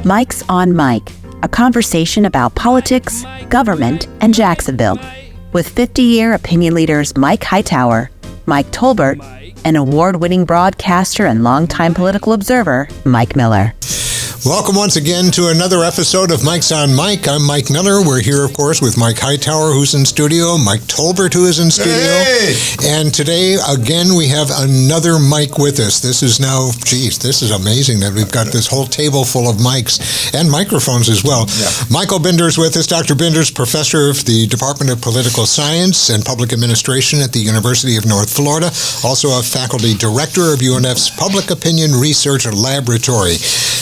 Mike's on Mike, a conversation about politics, government, and Jacksonville, with 50-year opinion leaders Mike Hightower, Mike Tolbert, and award-winning broadcaster and longtime political observer Mike Miller. Welcome once again to another episode of Mike's on Mike. I'm Mike Miller. We're here, of course, with Mike Hightower, who's in studio, Mike Tolbert, who is in studio. Hey! And today, again, we have another Mike with us. This is now, this is amazing that we've got this whole table full of mics and microphones as well. Yeah. Michael Binder's with us. Dr. Binder's professor of the Department of Political Science and Public Administration at the University of North Florida, also a faculty director of UNF's Public Opinion Research Laboratory.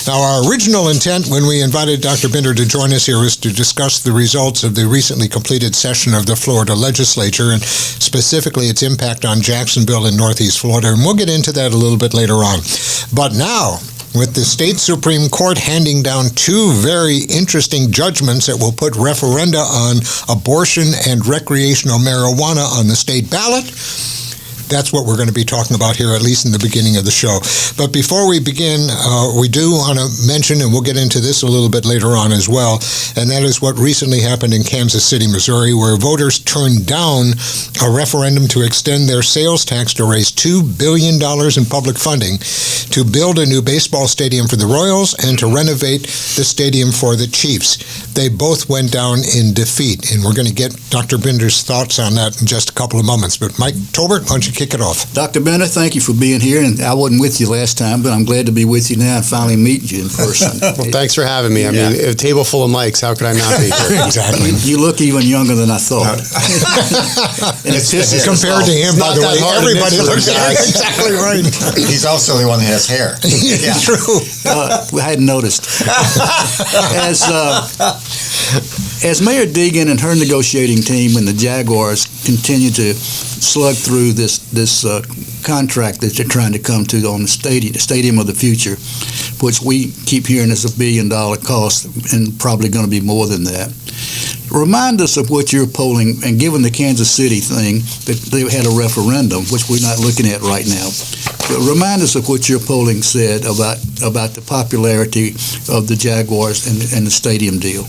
Now, our original intent when we invited Dr. Binder to join us here was to discuss the results of the recently completed session of the Florida legislature and specifically its impact on Jacksonville and Northeast Florida, and we'll get into that a little bit later on. But now, with the state Supreme Court handing down two very interesting judgments that will put referenda on abortion and recreational marijuana on the state ballot, that's what we're going to be talking about here, at least in the beginning of the show. But before we begin, we do want to mention, and we'll get into this a little bit later on as well, and that is what recently happened in Kansas City, Missouri, where voters turned down a referendum to extend their sales tax to raise $2 billion in public funding to build a new baseball stadium for the Royals and to renovate the stadium for the Chiefs. They both went down in defeat, and we're going to get Dr. Binder's thoughts on that in just a couple of moments. But Mike Tolbert, why don't you kick it off? Dr. Bender, thank you for being here, and I wasn't with you last time, but I'm glad to be with you now and finally meeting you in person. Well, thanks for having me. I mean, a table full of mics, how could I not be here? Exactly. You look even younger than I thought. It's compared to him, by the way, everybody looks exactly right. He's also the one that has hair. Yeah. True. I hadn't noticed. As Mayor Deegan and her negotiating team and the Jaguars continue to slug through this contract that they're trying to come to on the stadium of the future, which we keep hearing is $1 billion cost and probably going to be more than that. Remind us of what you're polling, and given the Kansas City thing, that they had a referendum, which we're not looking at right now. But remind us of what your polling said about the popularity of the Jaguars and the stadium deal.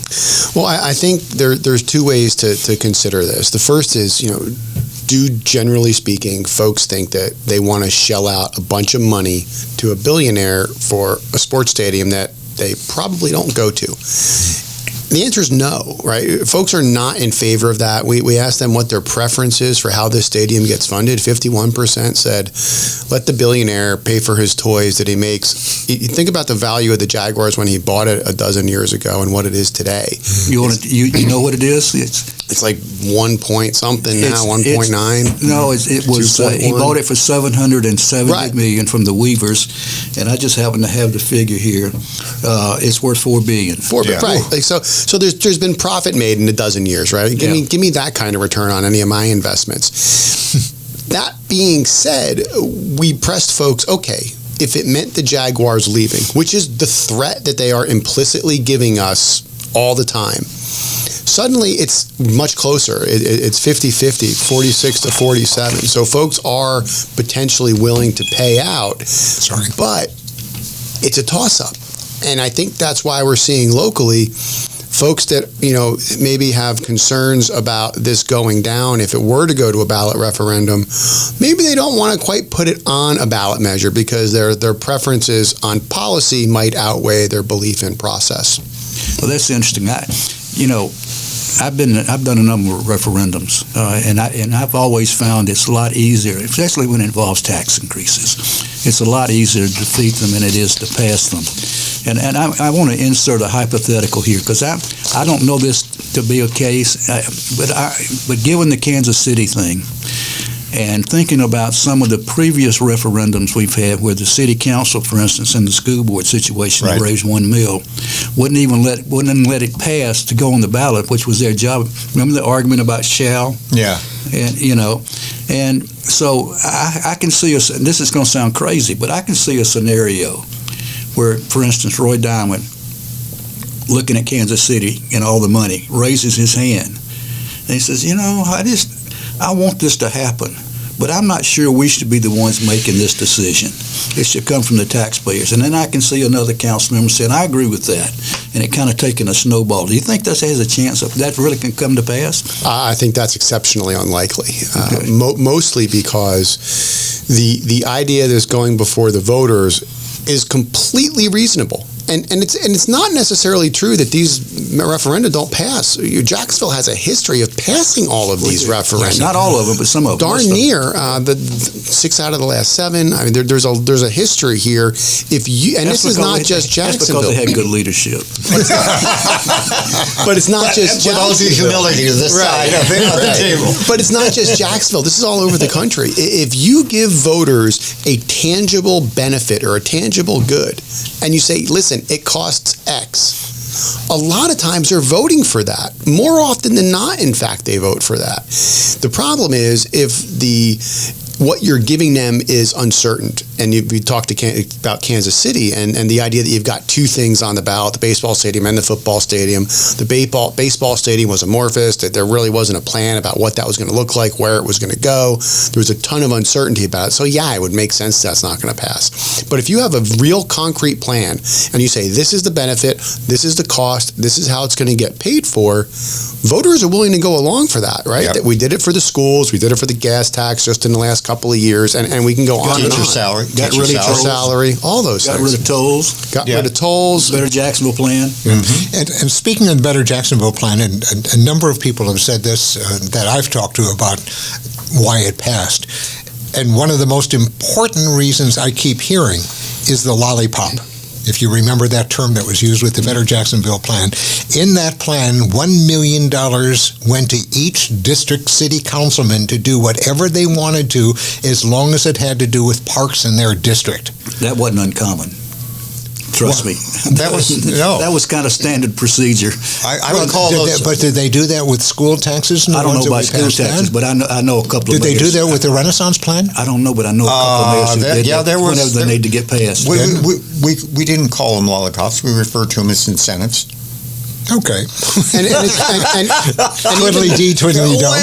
Well, I think there's two ways to consider this. The first is, do generally speaking, folks think that they want to shell out a bunch of money to a billionaire for a sports stadium that they probably don't go to? The answer is no, right? Folks are not in favor of that. We asked them what their preference is for how this stadium gets funded. 51% said, let the billionaire pay for his toys that he makes. You think about the value of the Jaguars when he bought it a dozen years ago and what it is today. You know what it is? It's like 1 point something now, 1.9. No, it was. He bought it for $770 million from the Weavers, and I just happen to have the figure here. It's worth $4 billion. Right. So there's been profit made in a dozen years, right? Give me that kind of return on any of my investments. That being said, we pressed folks, okay, if it meant the Jaguars leaving, which is the threat that they are implicitly giving us all the time, suddenly it's much closer. It's 50-50, 46-47. So folks are potentially willing to pay out, but it's a toss-up. And I think that's why we're seeing locally folks that, maybe have concerns about this going down. If it were to go to a ballot referendum, maybe they don't want to quite put it on a ballot measure because their preferences on policy might outweigh their belief in process. Well, that's interesting. I've done a number of referendums, and I've always found it's a lot easier, especially when it involves tax increases. It's a lot easier to defeat them than it is to pass them. And I want to insert a hypothetical here because I don't know this to be a case, but given the Kansas City thing, and thinking about some of the previous referendums we've had where the city council, for instance, in the school board situation, raised $1 million, wouldn't let it pass to go on the ballot, which was their job. Remember the argument about shall? Yeah. And so I can see this is going to sound crazy, but I can see a scenario where, for instance, Roy Diamond, looking at Kansas City and all the money, raises his hand. And he says, I want this to happen, but I'm not sure we should be the ones making this decision. It should come from the taxpayers. And then I can see another council member saying, I agree with that, and it kind of taking a snowball. Do you think that has a chance of that really can come to pass? I think that's exceptionally unlikely, Okay. mostly because the idea that's going before the voters is completely reasonable. And it's not necessarily true that these referenda don't pass. Jacksonville has a history of passing all of these referenda. Not all of them, but some of them. Darn near the 6 out of the last 7. I mean, there's a history here. If you and That's this is not just That's Jacksonville, because they had good leadership. but it's not just with all due humility to this side of the table. But it's not just Jacksonville. This is all over the country. If you give voters a tangible benefit or a tangible good, and you say, listen, it costs X, a lot of times they're voting for that. More often than not, in fact, they vote for that. The problem is if what you're giving them is uncertain. And you talked about Kansas City and the idea that you've got 2 things on the ballot, the baseball stadium and the football stadium. The baseball stadium was amorphous. That there really wasn't a plan about what that was going to look like, where it was going to go. There was a ton of uncertainty about it. So yeah, it would make sense that's not going to pass. But if you have a real concrete plan and you say, this is the benefit, this is the cost, this is how it's going to get paid for, voters are willing to go along for that, right? Yep. That we did it for the schools, we did it for the gas tax just in the last couple of years, and we can go on and Teacher on. salary. Got teacher rid of Salary, salary. all those Got things. rid of tolls. Got rid of tolls. Better Jacksonville plan. And speaking of the Better Jacksonville plan, and a number of people have said this that I've talked to about why it passed. And one of the most important reasons I keep hearing is the lollipop. If you remember that term that was used with the Better Jacksonville plan. In that plan, $1 million went to each district city councilman to do whatever they wanted to, as long as it had to do with parks in their district. That wasn't uncommon. Trust me. That was no. That was kind of standard procedure. I recall those. But did they do that with school taxes? I don't know about school taxes, but I know a couple Did of they do mayors. that with the Renaissance plan? I don't know, but I know a couple of mayors who did yeah, that there was- whenever they need to get passed. We didn't call them lollipops. We referred to them as incentives. Okay. And Twiddly dee, twiddly dum.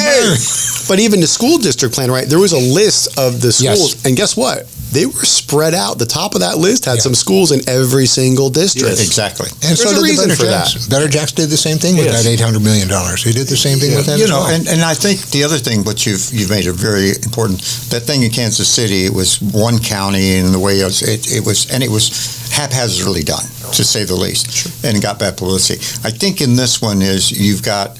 But even the school district plan, right? There was a list of the schools, Yes. and guess what? They were spread out. The top of that list had Yeah. some schools in every single district. Exactly. And so There's a did the reason Better for Jacks. that. Better Jacks did the same thing with Yes. that $800 million. He did the same thing with that You as know, well. and I think the other thing, but you've made it very important. That thing in Kansas City, it was one county, and the way it was haphazardly done, to say the least, and it got bad publicity. I think in this one is you've got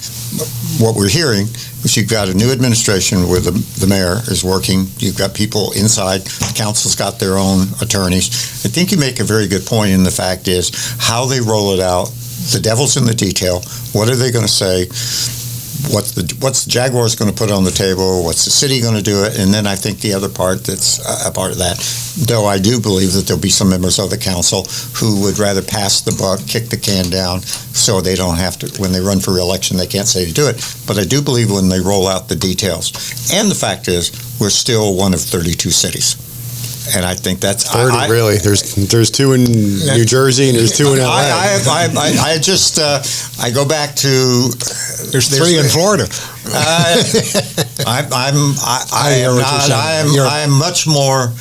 what we're hearing is you've got a new administration where the mayor is working. You've got people inside. The council's got their own attorneys. I think you make a very good point, and the fact is how they roll it out. The devil's in the detail. What are they going to say? What's the Jaguars going to put on the table? What's the city going to do it? And then I think the other part that's a part of that, though I do believe that there'll be some members of the council who would rather pass the buck, kick the can down, so they don't have to, when they run for re-election, they can't say to do it. But I do believe when they roll out the details. And the fact is, we're still one of 32 cities. And I think that's 30, really. There's 2 in New Jersey and there's 2 in LA. I just I go back to There's 3 in Florida. I am much more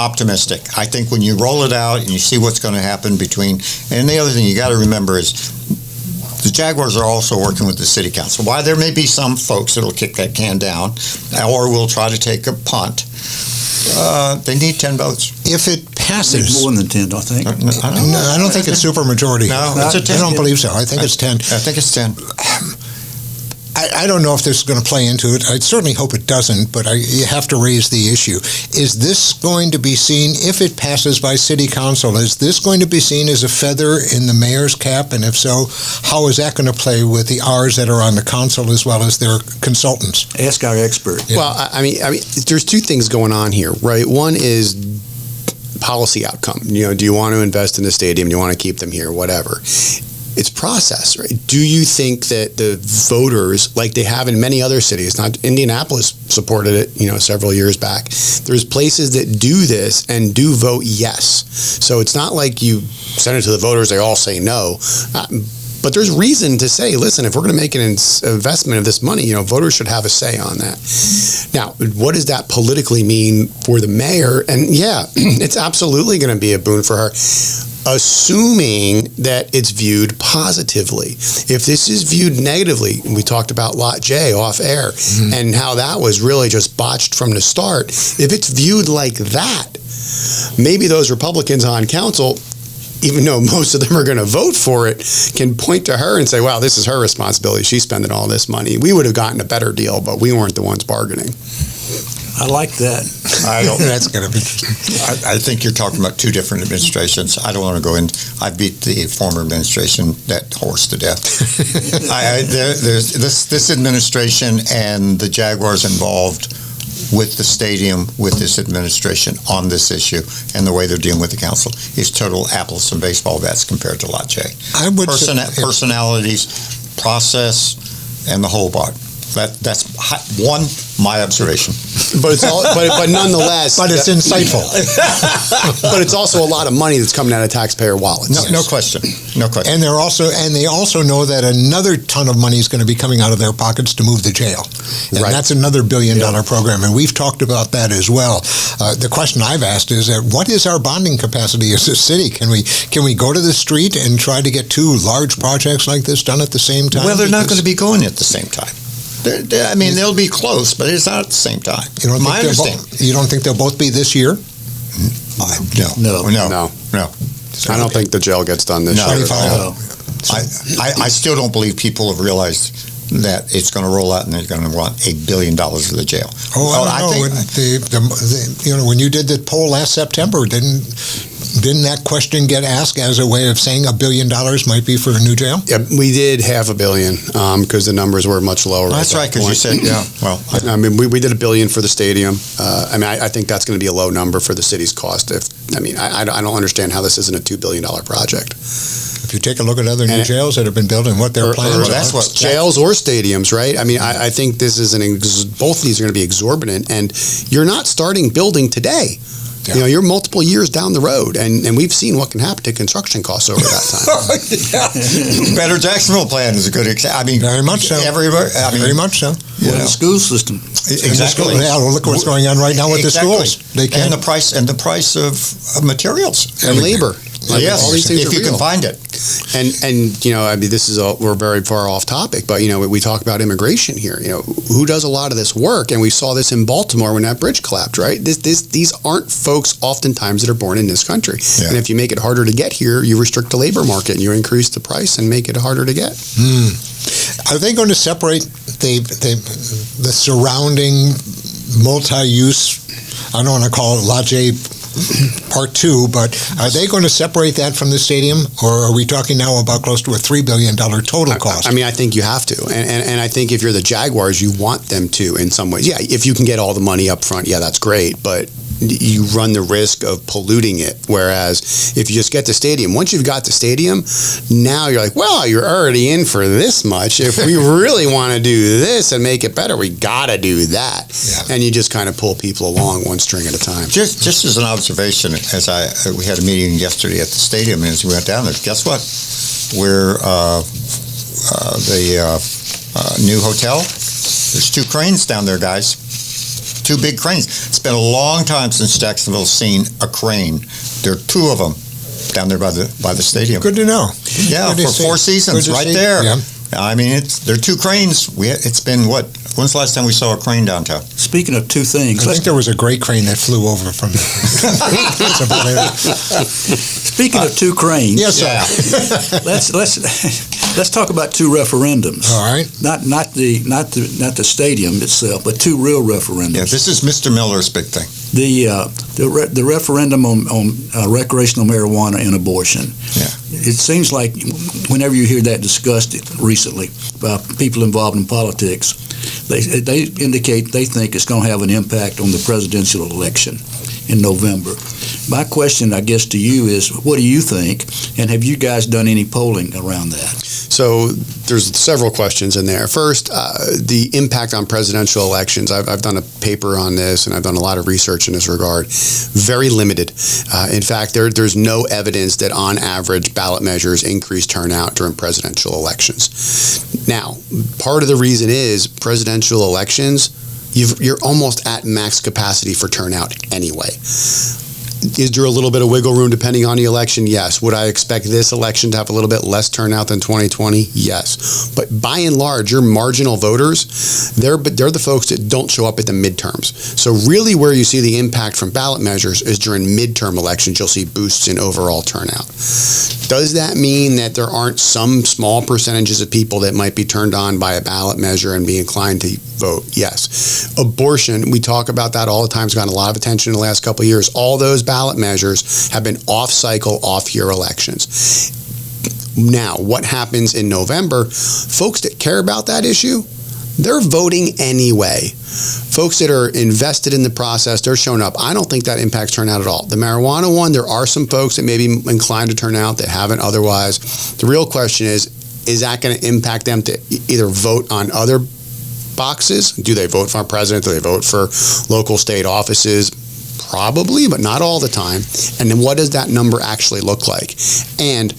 optimistic. I think when you roll it out and you see what's going to happen between, and the other thing you got to remember is the Jaguars are also working with the city council. While there may be some folks that'll kick that can down, or will try to take a punt, they need 10 votes. If it It's passes, more than 10, I think. I don't think it's supermajority. No, it's a 10. I don't believe so. I think it's 10. I think it's 10. I don't know if this is going to play into it. I certainly hope it doesn't, but you have to raise the issue. Is this going to be seen, if it passes by city council, is this going to be seen as a feather in the mayor's cap? And if so, how is that going to play with the R's that are on the council as well as their consultants? Ask our expert. Yeah. Well, I mean, there's 2 things going on here, right? One is policy outcome. You know, do you want to invest in the stadium? Do you want to keep them here? Whatever. It's process, right? Do you think that the voters, like they have in many other cities, not Indianapolis supported it, several years back. There's places that do this and do vote yes. So it's not like you send it to the voters, they all say no. But there's reason to say, listen, if we're going to make an investment of this money, voters should have a say on that. Now, what does that politically mean for the mayor? And yeah, it's absolutely going to be a boon for her, assuming that it's viewed positively. If this is viewed negatively, we talked about Lot J off air, and how that was really just botched from the start. If it's viewed like that, maybe those Republicans on council, even though most of them are going to vote for it, can point to her and say, wow, this is her responsibility. She's spending all this money. We would have gotten a better deal, but we weren't the ones bargaining. I like that. That's going to be interesting. I think you're talking about two different administrations. I don't want to go in. I beat the former administration, that horse, to death. There's this administration and the Jaguars involved with the stadium, with this administration on this issue, and the way they're dealing with the council is total apples and baseball bats compared to Lot J. I would Personalities, process, and the whole lot. That's my observation. But it's but nonetheless, but it's insightful. But it's also a lot of money that's coming out of taxpayer wallets. No question. And they also know that another ton of money is going to be coming out of their pockets to move the jail, and that's another $1 billion program. And we've talked about that as well. The question I've asked is that what is our bonding capacity as a city? Can we go to the street and try to get two large projects like this done at the same time? Well, they're not going to be going at the same time. They'll be close, but it's not at the same time. You don't think they'll both be this year? No. I don't think the jail gets done this year. No. I still don't believe people have realized that it's going to roll out and they're going to want $1 billion for the jail. I think when you did the poll last September, didn't that question get asked as a way of saying $1 billion might be for a new jail? Yeah, we did $500 million because the numbers were much lower. That's right, because you said, we did $1 billion for the stadium. I think that's going to be a low number for the city's cost. I don't understand how this isn't a $2 billion project. If you take a look at other new jails that have been built and what their plans are. Jails or stadiums, right? I think this is both of these are going to be exorbitant, and you're not starting building today. Yeah. You're multiple years down the road, and we've seen what can happen to construction costs over that time. Better Jacksonville plan is a good example. Very much so. Everywhere. Very much so. The school system. Exactly. Look what's going on right now with the schools. And the price of materials and labor. Yes, all these things if you can find it. And this is we're very far off topic, but we talk about immigration here. Who does a lot of this work? And we saw this in Baltimore when that bridge collapsed, right? These aren't folks oftentimes that are born in this country. Yeah. And if you make it harder to get here, you restrict the labor market and you increase the price and make it harder to get. Are they going to separate the surrounding multi-use? I don't want to call it Lot J Part 2, but are they going to separate that from the stadium, or are we talking now about close to a $3 billion total cost? I think you have to, and I think if you're the Jaguars, you want them to in some ways. Yeah, if you can get all the money up front, yeah, that's great, but you run the risk of polluting it. Whereas if you just get the stadium, once you've got the stadium, now you're like, well, you're already in for this much. If we really want to do this and make it better, we got to do that. Yeah. And you just kind of pull people along one string at a time. Just as an observation, we had a meeting yesterday at the stadium, and as we went down there, guess what? We're the new hotel. There's 2 cranes down there, guys. 2 big cranes. It's been a long time since Jacksonville's seen a crane. There are 2 of them down there by the stadium. Good to know. Yeah, for 4 seasons, right there. Yeah. There are 2 cranes. It's been what? When's the last time we saw a crane downtown? Speaking of 2 things, I think there was a great crane that flew over from. Speaking of 2 cranes, yes, sir. Let's talk about 2 referendums. All right. Not the stadium itself, but 2 real referendums. Yeah, this is Mr. Miller's big thing. The referendum on recreational marijuana and abortion. Yeah. It seems like whenever you hear that discussed recently by people involved in politics, they indicate they think it's going to have an impact on the presidential election in November. My question, I guess, to you is, what do you think, and have you guys done any polling around that? So there's several questions in there. First, the impact on presidential elections. I've done a paper on this, and I've done a lot of research in this regard. Very limited. In fact, there's no evidence that on average ballot measures increase turnout during presidential elections. Now, part of the reason is presidential elections, you're almost at max capacity for turnout anyway. Is there a little bit of wiggle room depending on the election? Yes. Would I expect this election to have a little bit less turnout than 2020? Yes. But by and large, your marginal voters, they're the folks that don't show up at the midterms. So really where you see the impact from ballot measures is during midterm elections. You'll see boosts in overall turnout. Does that mean that there aren't some small percentages of people that might be turned on by a ballot measure and be inclined to vote? Yes. Abortion, we talk about that all the time. It's gotten a lot of attention in the last couple of years. All those ballot measures have been off-cycle, off-year elections. Now, what happens in November? Folks that care about that issue, they're voting anyway. Folks that are invested in the process, they're showing up. I don't think that impacts turnout at all. The marijuana one, there are some folks that may be inclined to turn out that haven't otherwise. The real question is that going to impact them to either vote on other boxes? Do they vote for our president? Do they vote for local state offices? Probably, but not all the time. And then what does that number actually look like? And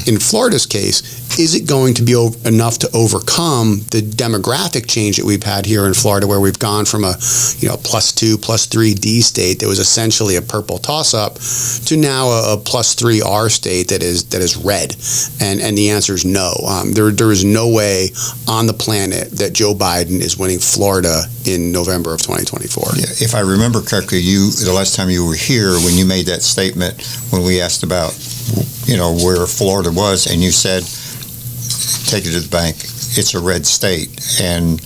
in Florida's case, is it going to be enough to overcome the demographic change that we've had here in Florida, where we've gone from a +2, +3 D state that was essentially a purple toss-up to now a +3 R state that is red? And the answer is no. There is no way on the planet that Joe Biden is winning Florida in November of 2024. Yeah, if I remember correctly, the last time you were here, when you made that statement, when we asked about where Florida was, and you said, take it to the bank, it's a red state. And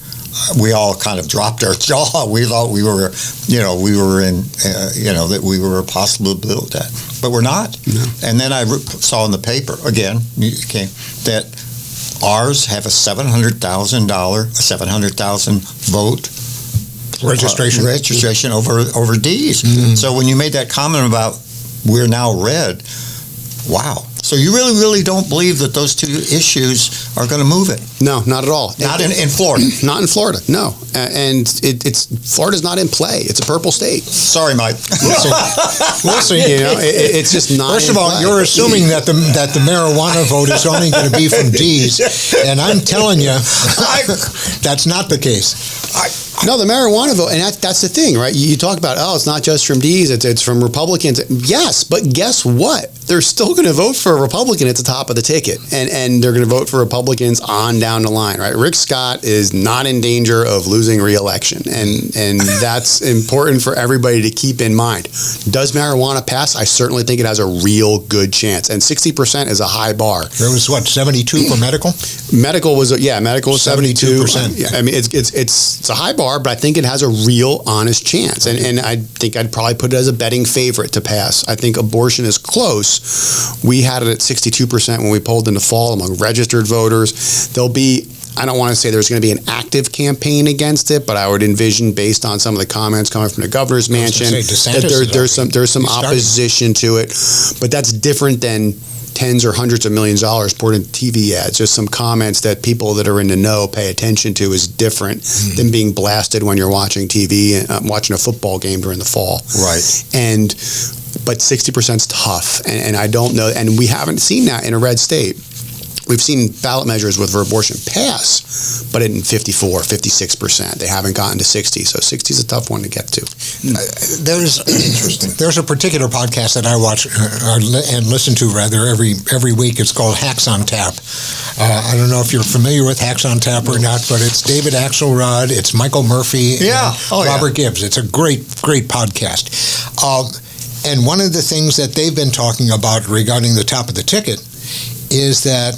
we all kind of dropped our jaw. We thought we were that we were a possibility of that. But we're not. No. And then I saw in the paper, again, that ours have a $700,000 vote registration over D's. Mm-hmm. So when you made that comment about we're now red, wow. So you really, really don't believe that those two issues are going to move it? No, not at all. Not in Florida? Not in Florida, no. And Florida's not in play. It's a purple state. Sorry, Mike. Listen, it's just not. First of all, you're assuming that the marijuana vote is only going to be from D's, and I'm telling you, that's not the case. No, the marijuana vote, and that's the thing, right? You talk about, it's not just from D's, it's from Republicans. Yes, but guess what? They're still going to vote for a Republican at the top of the ticket, and they're going to vote for Republicans on down the line, right? Rick Scott is not in danger of losing re-election, and that's important for everybody to keep in mind. Does marijuana pass? I certainly think it has a real good chance, and 60% is a high bar. There was 72 for medical? Medical was 72%. Yeah, I mean, it's a high bar, but I think it has a real honest chance, and I think I'd probably put it as a betting favorite to pass. I think abortion is close. We had it at 62% when we polled in the fall among registered voters. There'll be, I don't want to say there's going to be an active campaign against it, but I would envision, based on some of the comments coming from the governor's mansion, that there's some opposition to it. But that's different than tens or hundreds of millions of dollars poured into TV ads. Just some comments that people that are in the know pay attention to is different than being blasted when you're watching TV and watching a football game during the fall. Right. But 60% is tough, and I don't know, and we haven't seen that in a red state. We've seen ballot measures with abortion pass, but in 54, 56%. They haven't gotten to 60, so 60 is a tough one to get to. There's a particular podcast that I watch and listen to rather every week. It's called Hacks on Tap. I don't know if you're familiar with Hacks on Tap or not, but it's David Axelrod, it's Michael Murphy, and Robert Gibbs. It's a great podcast. And one of the things that they've been talking about regarding the top of the ticket is that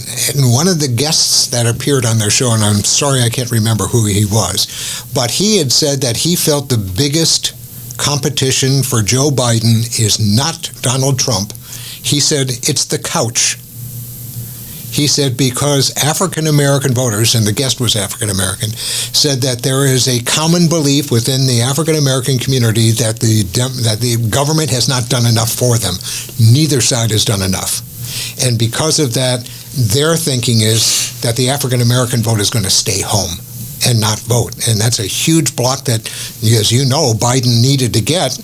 one of the guests that appeared on their show, and I'm sorry I can't remember who he was, but he had said that he felt the biggest competition for Joe Biden is not Donald Trump. He said it's the couch. He said because African American voters, and the guest was African American, said that there is a common belief within the African American community that the government has not done enough for them. Neither side has done enough. And because of that, their thinking is that the African American vote is going to stay home and not vote. And that's a huge block that, as you know, Biden needed to get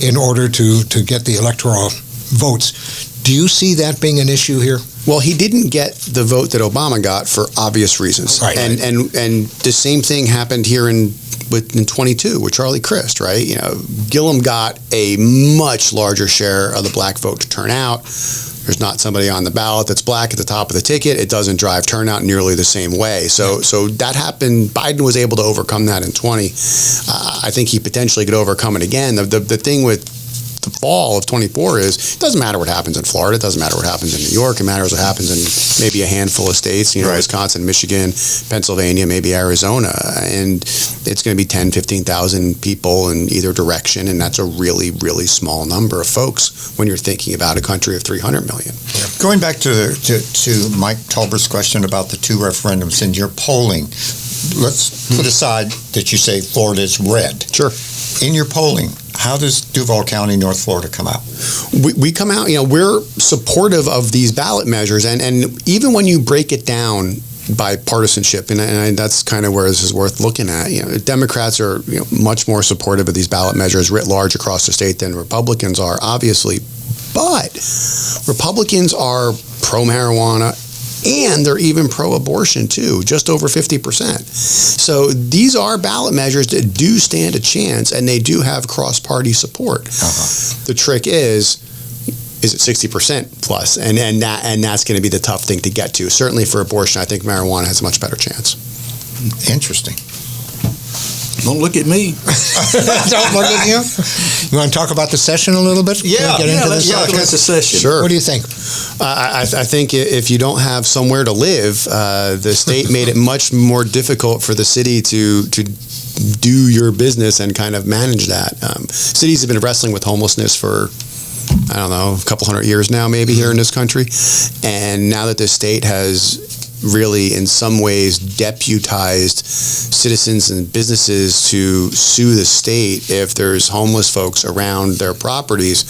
in order to get the electoral votes. Do you see that being an issue here? Well, he didn't get the vote that Obama got for obvious reasons. Right. And the same thing happened here in 22 with Charlie Crist, right? You know, Gillum got a much larger share of the black vote to turn out. There's not somebody on the ballot that's black at the top of the ticket. It doesn't drive turnout nearly the same way. So that happened. Biden was able to overcome that in 20. I think he potentially could overcome it again. The thing with the fall of 24 is it doesn't matter what happens in Florida. It doesn't matter what happens in New York. It matters what happens in maybe a handful of states, right. Wisconsin, Michigan, Pennsylvania, maybe Arizona. And it's going to be 10, 15,000 people in either direction. And that's a really, really small number of folks when you're thinking about a country of 300 million. Yeah. Going back to Mike Tolbert's question about the two referendums in your polling, let's put aside that you say Florida is red. Sure. In your polling, how does Duval County, North Florida come out? We come out, we're supportive of these ballot measures. And even when you break it down by partisanship, and that's kind of where this is worth looking at, Democrats are much more supportive of these ballot measures writ large across the state than Republicans are, obviously. But Republicans are pro-marijuana, and they're even pro-abortion too, just over 50%. So these are ballot measures that do stand a chance, and they do have cross-party support. The trick is it 60% plus? And that's going to be the tough thing to get to. Certainly for abortion, I think marijuana has a much better chance. Interesting. Don't look at me. Don't look at you. You want to talk about the session a little bit? Let's talk about the session. Sure. What do you think? I think if you don't have somewhere to live, the state made it much more difficult for the city to do your business and kind of manage that. Cities have been wrestling with homelessness for, I don't know, a couple hundred years now, maybe here in this country. And now that the state has really in some ways deputized citizens and businesses to sue the state if there's homeless folks around their properties,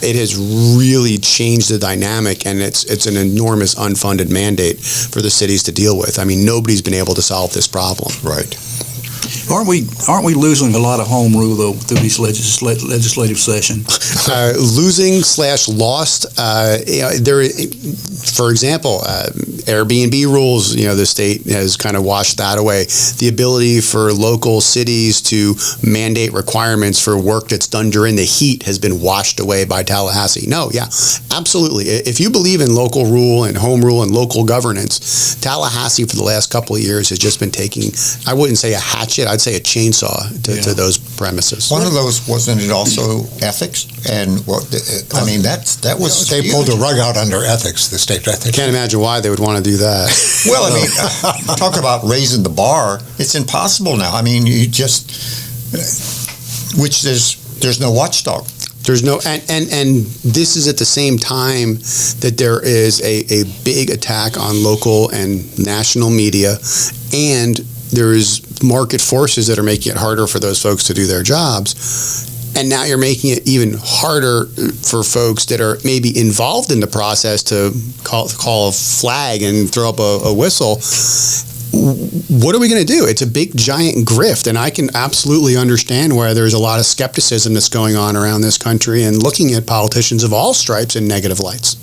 it has really changed the dynamic, and it's an enormous unfunded mandate for the cities to deal with. I mean, nobody's been able to solve this problem. Right. Aren't we losing a lot of home rule though through this legislative session? Losing/lost. There, for example, Airbnb rules. The state has kind of washed that away. The ability for local cities to mandate requirements for work that's done during the heat has been washed away by Tallahassee. No, yeah, absolutely. If you believe in local rule and home rule and local governance, Tallahassee for the last couple of years has just been taking, I wouldn't say a hatchet, I'd say a chainsaw to those premises. One of those, wasn't it also ethics? And that was they huge. pulled the rug out under ethics, the state ethics. Can't imagine why they would want to do that. Well, I mean, talk about raising the bar. It's impossible now. I mean, there's no watchdog. There's no, and this is at the same time that there is a big attack on local and national media, and there is market forces that are making it harder for those folks to do their jobs. And now you're making it even harder for folks that are maybe involved in the process to call a flag and throw up a whistle. What are we going to do? It's a big, giant grift, and I can absolutely understand why there's a lot of skepticism that's going on around this country and looking at politicians of all stripes in negative lights.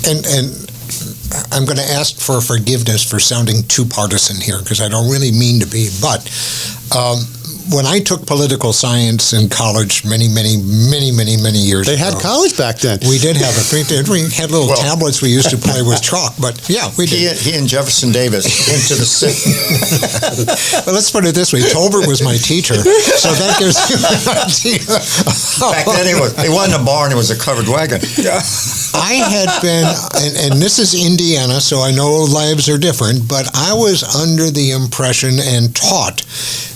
And I'm going to ask for forgiveness for sounding too partisan here, because I don't really mean to be, but when I took political science in college many years ago. They had college back then. We did have we had little tablets we used to play with chalk, but yeah, we did. He and Jefferson Davis into the city. Well, let's put it this way. Tolbert was my teacher, so that gives you an idea. Back then it wasn't a barn, it was a covered wagon. I had been, and this is Indiana, so I know lives are different, but I was under the impression and taught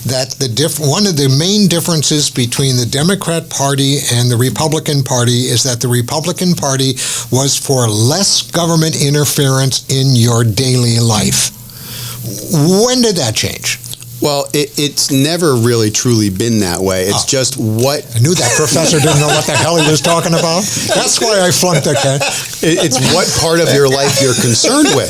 that one of the main differences between the Democrat Party and the Republican Party is that the Republican Party was for less government interference in your daily life. When did that change? Well, it's never really truly been that way. It's just what... I knew that professor didn't know what the hell he was talking about. That's why I flunked that guy. It's what part of your life you're concerned with,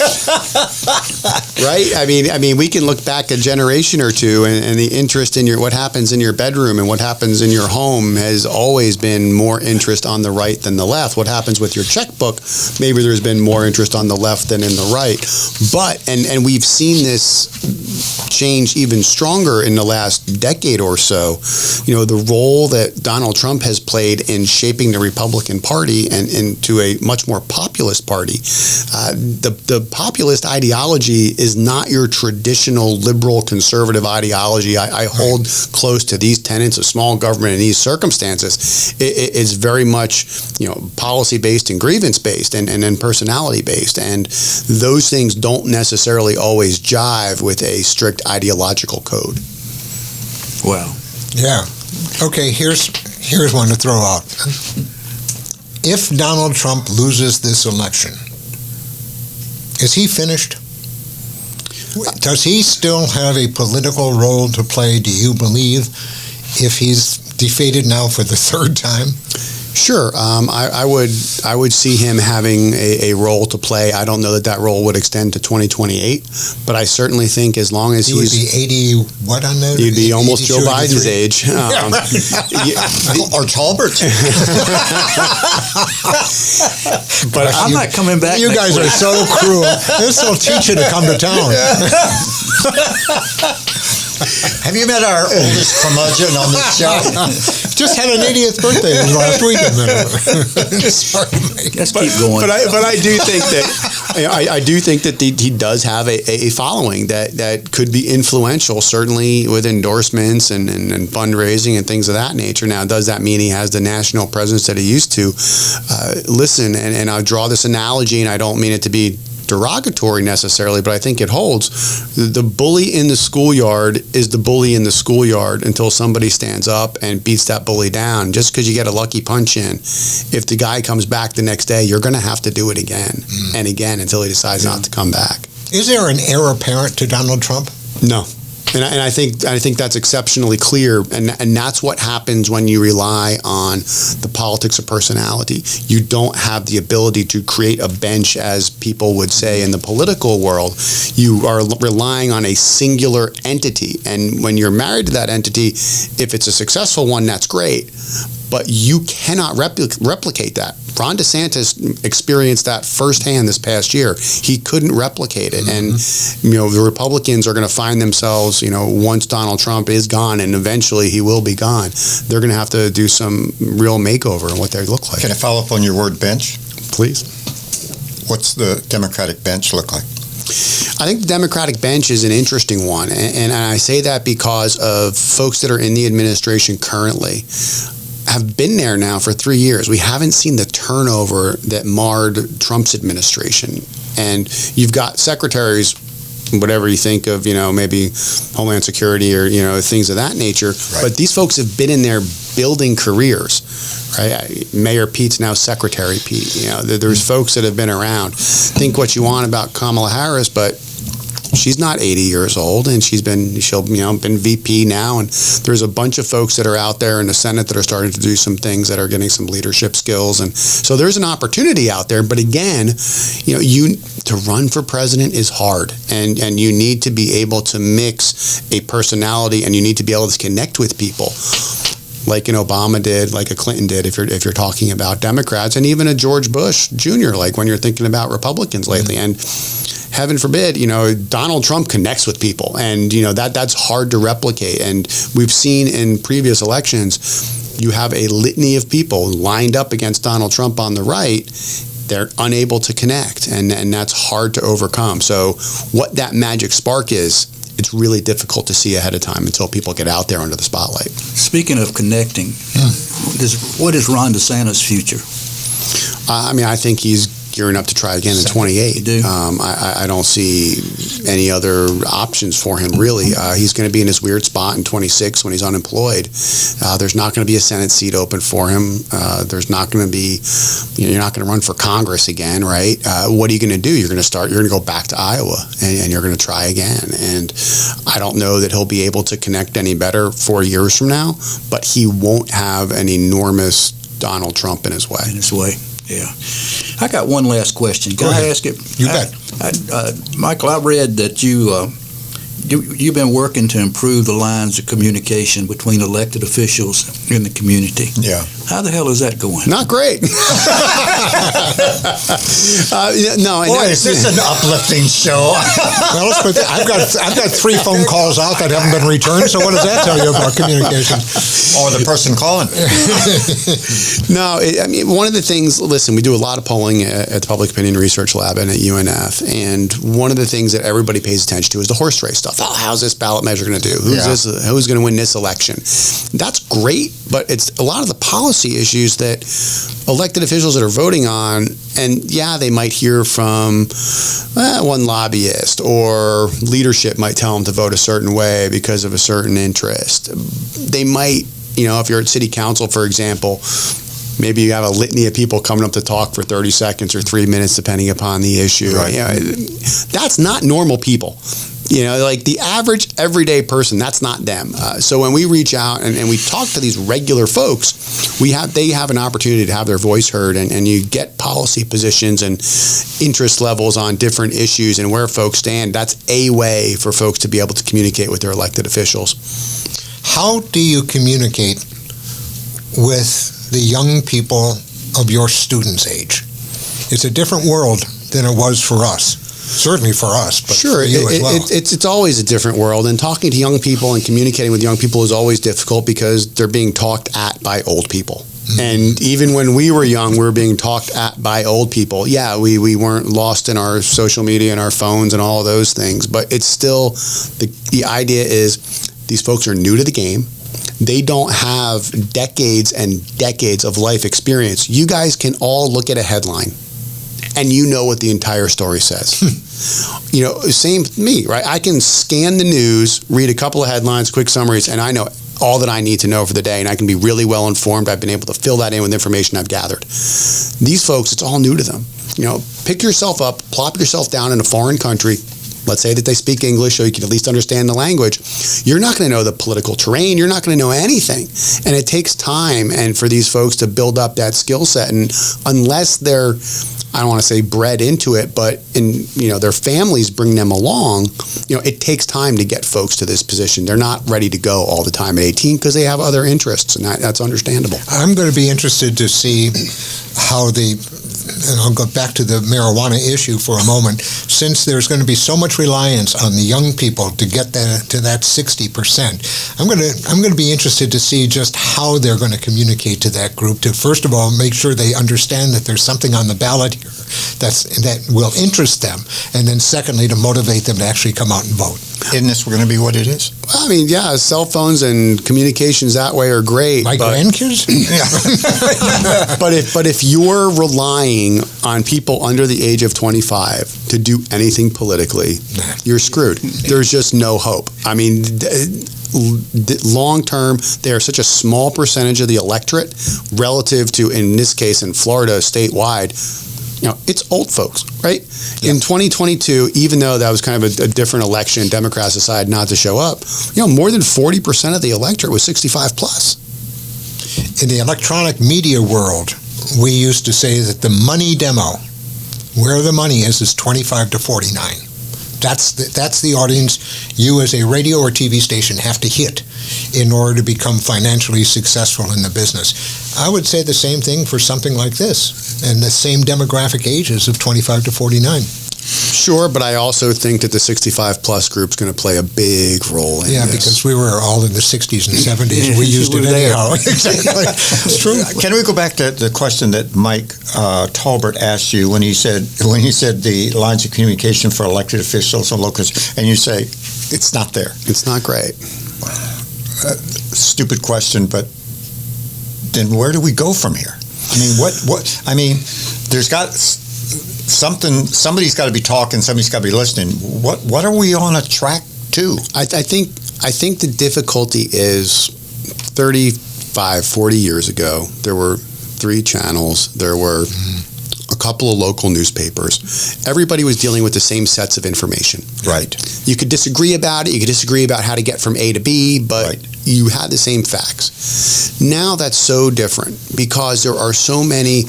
right? I mean, we can look back a generation or two, and the interest in what happens in your bedroom and what happens in your home has always been more interest on the right than the left. What happens with your checkbook, maybe there's been more interest on the left than in the right. But, and we've seen this change even stronger in the last decade or so. You know, the role that Donald Trump has played in shaping the Republican Party and into a much more populist party. The populist ideology is not your traditional liberal conservative ideology. I hold close to these tenets of small government in these circumstances. It's very much, policy based and grievance based and personality based, and those things don't necessarily always jive with a strict ideological code. Wow. Yeah. Okay, here's one to throw out. If Donald Trump loses this election, is he finished? Does he still have a political role to play, do you believe, if he's defeated now for the third time? Sure. I would see him having a role to play. I don't know that role would extend to 2028, but I certainly think as long as he would be 80, what on that? He'd be almost Joe Biden's age. Or Talbert. But I'm not coming back. You guys are so cruel. This will teach you to come to town. Have you met our oldest curmudgeon on this show? Just had an 80th birthday last week. Sorry, Mike. Let's keep going. But I do think that I do think that he does have a following that could be influential, certainly with endorsements and fundraising and things of that nature. Now, does that mean he has the national presence that he used to? Listen, and I'll draw this analogy, and I don't mean it to be derogatory necessarily, but I think it holds. The bully in the schoolyard is the bully in the schoolyard until somebody stands up and beats that bully down. Just because you get a lucky punch in, if the guy comes back the next day, you're going to have to do it again and again until he decides not to come back. Is there an heir apparent to Donald Trump? No. And I think that's exceptionally clear, and that's what happens when you rely on the politics of personality. You don't have the ability to create a bench, as people would say in the political world. You are relying on a singular entity, and when you're married to that entity, if it's a successful one, that's great. But you cannot replicate that. Ron DeSantis experienced that firsthand this past year. He couldn't replicate it. And, the Republicans are going to find themselves, once Donald Trump is gone, and eventually he will be gone, they're going to have to do some real makeover on what they look like. Can I follow up on your word bench? Please. What's the Democratic bench look like? I think the Democratic bench is an interesting one. And I say that because of folks that are in the administration currently have been there now for 3 years. We haven't seen the turnover that marred Trump's administration. And you've got secretaries, whatever you think of, maybe Homeland Security or, things of that nature. Right. But these folks have been in there building careers, right? Mayor Pete's now Secretary Pete. There's folks that have been around. Think what you want about Kamala Harris, but she's not 80 years old, and she'll been VP now, and there's a bunch of folks that are out there in the Senate that are starting to do some things that are getting some leadership skills, and so there's an opportunity out there. But again, to run for president is hard, and you need to be able to mix a personality, and you need to be able to connect with people, like an Obama did, like a Clinton did, if you're talking about Democrats, and even a George Bush Jr., like when you're thinking about Republicans lately. And heaven forbid, Donald Trump connects with people, and that's hard to replicate. And we've seen in previous elections, you have a litany of people lined up against Donald Trump on the right. They're unable to connect, and that's hard to overcome. So what that magic spark is, it's really difficult to see ahead of time until people get out there under the spotlight. Speaking of connecting, what is Ron DeSantis' future? I mean, I think he's gearing up to try again in 28. I don't see any other options for him, really. He's going to be in this weird spot in 26 when he's unemployed. There's not going to be a Senate seat open for him. There's not going to be, you're not going to run for Congress again, right? What are you going to do? You're going to go back to Iowa and you're going to try again. And I don't know that he'll be able to connect any better 4 years from now, but he won't have an enormous Donald Trump in his way. Yeah. I got one last question. Can I ask it? You bet. Michael, I read that you've been working to improve the lines of communication between elected officials in the community. Yeah. How the hell is that going? Not great. No. Boy, is this an uplifting show? Well, I've got 3 phone calls out that haven't been returned. So what does that tell you about communication? Or the person calling? No, I mean, one of the things. Listen, we do a lot of polling at the Public Opinion Research Lab and at UNF, and one of the things that everybody pays attention to is the horse race stuff. Oh, how's this ballot measure going to do? Who's going to win this election? That's great, but it's a lot of the policy issues that elected officials that are voting on, and they might hear from one lobbyist, or leadership might tell them to vote a certain way because of a certain interest. They might, if you're at city council, for example, maybe you have a litany of people coming up to talk for 30 seconds or 3 minutes, depending upon the issue. Right. That's not normal people. Like the average everyday person, that's not them. So when we reach out and we talk to these regular folks, they have an opportunity to have their voice heard, and you get policy positions and interest levels on different issues and where folks stand. That's a way for folks to be able to communicate with their elected officials. How do you communicate with the young people of your students' age? It's a different world than it was for us. Certainly for us, but sure, for you as well. It's always a different world, and talking to young people and communicating with young people is always difficult because they're being talked at by old people. Mm-hmm. And even when we were young, we were being talked at by old people. Yeah, we weren't lost in our social media and our phones and all of those things, but it's still, the idea is these folks are new to the game. They don't have decades and decades of life experience. You guys can all look at a headline and you know what the entire story says. Same with me, right? I can scan the news, read a couple of headlines, quick summaries, and I know all that I need to know for the day, and I can be really well informed. I've been able to fill that in with information I've gathered. These folks, it's all new to them. Pick yourself up, plop yourself down in a foreign country. Let's say that they speak English so you can at least understand the language. You're not going to know the political terrain. You're not going to know anything. And it takes time and for these folks to build up that skill set. And unless they're, I don't want to say bred into it, but their families bring them along, it takes time to get folks to this position. They're not ready to go all the time at 18 because they have other interests, and that's understandable. I'm going to be interested to see how and I'll go back to the marijuana issue for a moment, since there's going to be so much reliance on the young people to get to that 60%. I'm going to be interested to see just how they're going to communicate to that group to, first of all, make sure they understand that there's something on the ballot here that will interest them, and then secondly, to motivate them to actually come out and vote. Isn't this going to be what it is? Well, I mean, cell phones and communications that way are great. My grandkids? But if you're relying on people under the age of 25 to do anything politically, you're screwed. There's just no hope. I mean, long term, they are such a small percentage of the electorate relative to, in this case, in Florida, statewide. It's old folks, right? Yeah. In 2022, even though that was kind of a different election, Democrats decided not to show up, more than 40% of the electorate was 65 plus. In the electronic media world, we used to say that the money demo, where the money is 25 to 49. That's the audience you as a radio or TV station have to hit in order to become financially successful in the business. I would say the same thing for something like this, and the same demographic ages of 25 to 49. Sure, but I also think that the 65 plus group is going to play a big role in this. Yeah, because we were all in the 60s and 70s. We used it anyhow. Exactly. It's true. Can we go back to the question that Mike Talbert asked you when he said the lines of communication for elected officials and locals, and you say it's not there. It's not great. Stupid question, but then where do we go from here? I mean, what? I mean, there's got somebody's got to be talking, somebody's got to be listening. What are we on a track to? I think the difficulty is 35, 40 years ago, there were 3 channels, there were a couple of local newspapers. Everybody was dealing with the same sets of information. Right. You could disagree about it, you could disagree about how to get from A to B, but you had the same facts. Now that's so different because there are so many,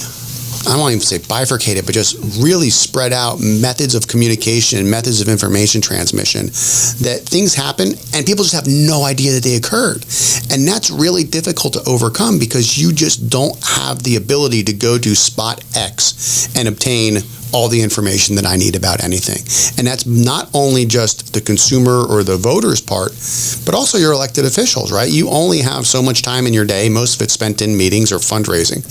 I don't even say bifurcated, but just really spread out methods of communication and methods of information transmission that things happen and people just have no idea that they occurred. And that's really difficult to overcome because you just don't have the ability to go to spot X and obtain all the information that I need about anything. And that's not only just the consumer or the voter's part, but also your elected officials, right? You only have so much time in your day, most of it spent in meetings or fundraising.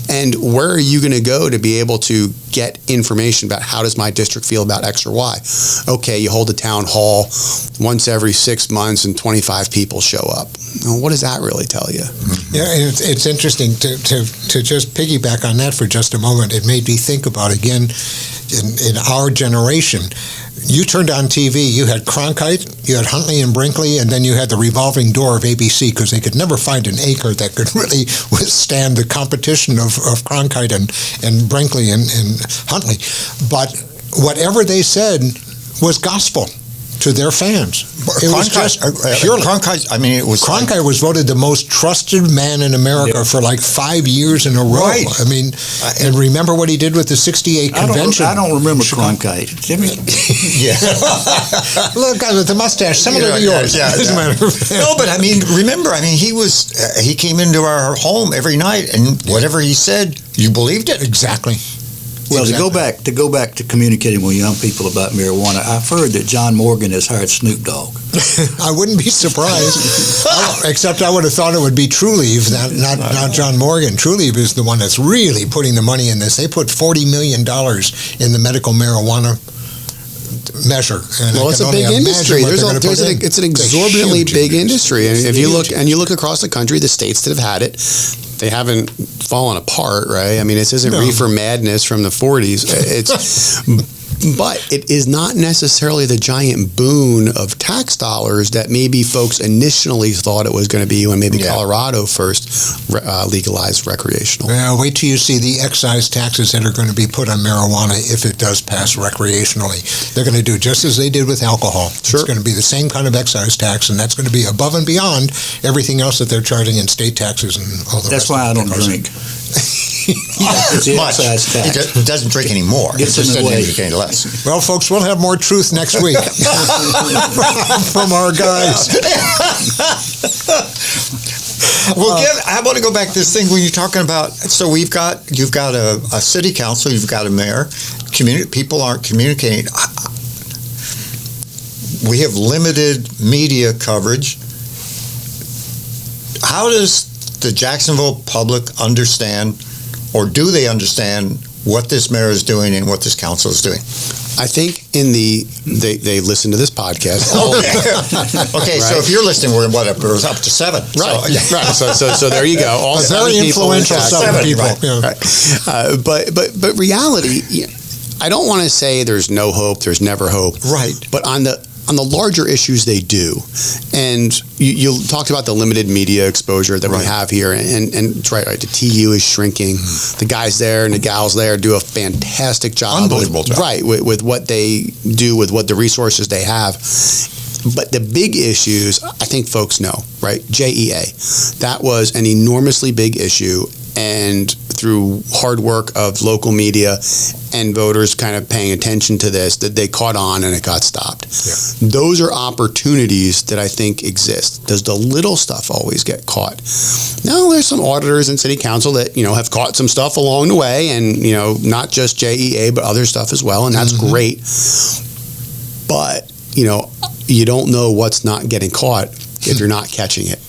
And where are you going to go to be able to get information about how does my district feel about X or Y? Okay, you hold a town hall once every 6 months and 25 people show up. Well, what does that really tell you? Yeah, it's interesting to just piggyback on that for just a moment. It made me think about, again, in our generation, you turned on TV, you had Cronkite, you had Huntley and Brinkley, and then you had the revolving door of ABC because they could never find an anchor that could really withstand the competition of Cronkite and Brinkley and Huntley. But whatever they said was gospel to their fans. It was just purely. Cronkite, I mean, it was Cronkite was voted the most trusted man in America for like 5 years in a row. Right. I mean, and remember what he did with the '68 convention. I don't remember Cronkite. Jimmy? Yeah. Look, guy with the mustache, similar to yours. Yeah. No, but I mean, remember, I mean, he came into our home every night, and whatever he said, you believed it. Exactly. Well, to go back to communicating with young people about marijuana, I've heard that John Morgan has hired Snoop Dogg. I wouldn't be surprised, except I would have thought it would be Trulieve, not John Morgan. Trulieve is the one that's really putting the money in this. They put $40 million in the medical marijuana measure. And well, it's a big industry. It's an exorbitantly big industry. And if you look across the country, the states that have had it, they haven't fallen apart, right? I mean, this isn't reefer madness from the 40s. But it is not necessarily the giant boon of tax dollars that maybe folks initially thought it was going to be when maybe Colorado first legalized recreational. Well, wait till you see the excise taxes that are going to be put on marijuana if it does pass recreationally. They're going to do just as they did with alcohol. Sure. It's going to be the same kind of excise tax, and that's going to be above and beyond everything else that they're charging in state taxes and all the rest. That's why I don't drink. Much. He doesn't drink anymore. It just doesn't indicate less. Well, folks, we'll have more truth next week from our guys. Well, I want to go back to this thing when you're talking about. So you've got a city council, you've got a mayor. People aren't communicating. We have limited media coverage. How does the Jacksonville public understand, or do they understand, what this mayor is doing and what this council is doing? I think they listen to this podcast. Okay, so if you're listening, we're it was up to 7. Right. So there you go. All very influential 7 people. Right. Yeah. But reality, I don't want to say there's no hope, there's never hope. Right. But on the larger issues, they do. And you talked about the limited media exposure that we have here, and it's right. The TU is shrinking. The guys there and the gals there do a fantastic job. Unbelievable job. Right, with what they do, with what the resources they have. But the big issues, I think folks know, right? JEA. That was an enormously big issue, and through hard work of local media and voters kind of paying attention to this, that they caught on and it got stopped. Yeah. Those are opportunities that I think exist. Does the little stuff always get caught? No, there's some auditors in city council that, have caught some stuff along the way, and, not just JEA, but other stuff as well, and that's great. But, you don't know what's not getting caught if you're not catching it.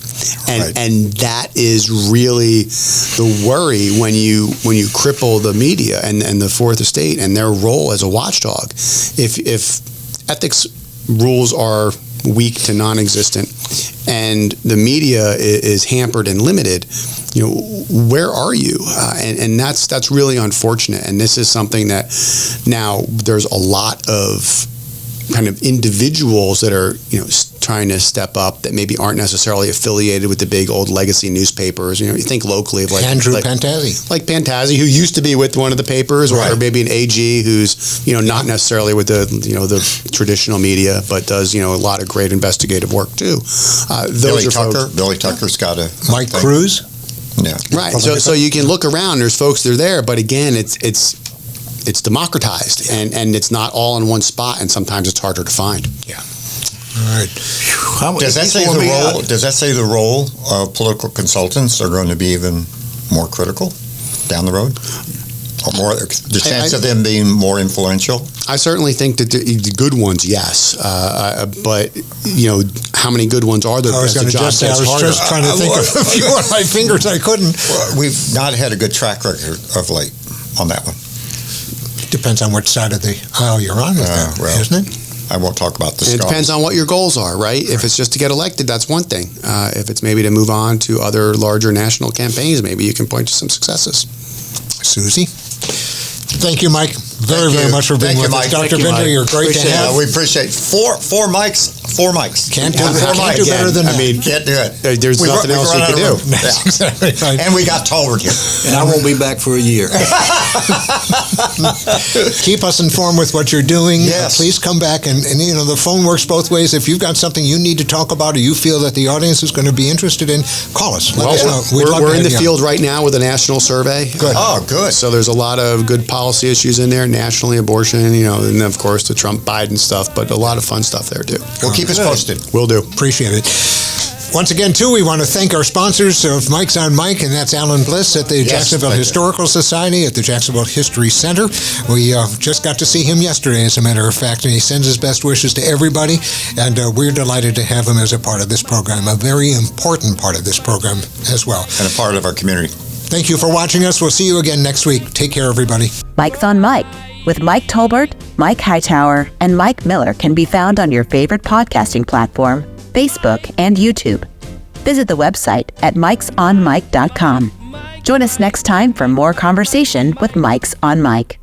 And that is really the worry when you cripple the media and the Fourth Estate and their role as a watchdog. If ethics rules are weak to non-existent, and the media is hampered and limited, where are you? And that's really unfortunate. And this is something that now there's a lot of kind of individuals that are, trying to step up that maybe aren't necessarily affiliated with the big old legacy newspapers. You think locally of Andrew Pantazzi. Like Pantazzi, who used to be with one of the papers, or maybe an AG who's, not necessarily with the traditional media, but does, a lot of great investigative work too. Billy Tucker's got a Mike Cruz. Yeah. Right. So you can look around. There's folks that are there, but again, it's democratized and it's not all in one spot, and sometimes it's harder to find. Yeah. All right. Does that say the role of political consultants are going to be even more critical down the road? Or more the chance of them being more influential? I certainly think that the good ones, yes. But how many good ones are there? I was just trying to think of a few on my fingers. I couldn't. Well, we've not had a good track record of late on that one. Depends on which side of the aisle you're on, isn't it? I won't talk about this. It depends on what your goals are, right? If it's just to get elected, that's one thing. If it's maybe to move on to other larger national campaigns, maybe you can point to some successes. Susie? Thank you, Mike, very much for being with us. Dr. Binder, you're great to have. We appreciate four mics. Can't do better than that. Can't do it. There's nothing else you can do. That's exactly right. And we got Tolbert here. And I won't be back for a year. Keep us informed with what you're doing. Yes. Please come back. And the phone works both ways. If you've got something you need to talk about or you feel that the audience is going to be interested in, call us. Let us know. We're in the field right now with a national survey. Good. Oh, good. So there's a lot of good policy issues in there, nationally, abortion, and of course the Trump-Biden stuff, but a lot of fun stuff there too. Well, keep us posted. Will do. Appreciate it. Once again, too, we want to thank our sponsors of Mike's on Mike, and that's Alan Bliss at the Jacksonville Historical Society at the Jacksonville History Center. We just got to see him yesterday, as a matter of fact, and he sends his best wishes to everybody, and we're delighted to have him as a part of this program, a very important part of this program as well. And a part of our community. Thank you for watching us. We'll see you again next week. Take care, everybody. Mike's on Mike with Mike Tolbert, Mike Hightower, and Mike Miller can be found on your favorite podcasting platform, Facebook, and YouTube. Visit the website at mikesonmike.com. Join us next time for more conversation with Mike's on Mike.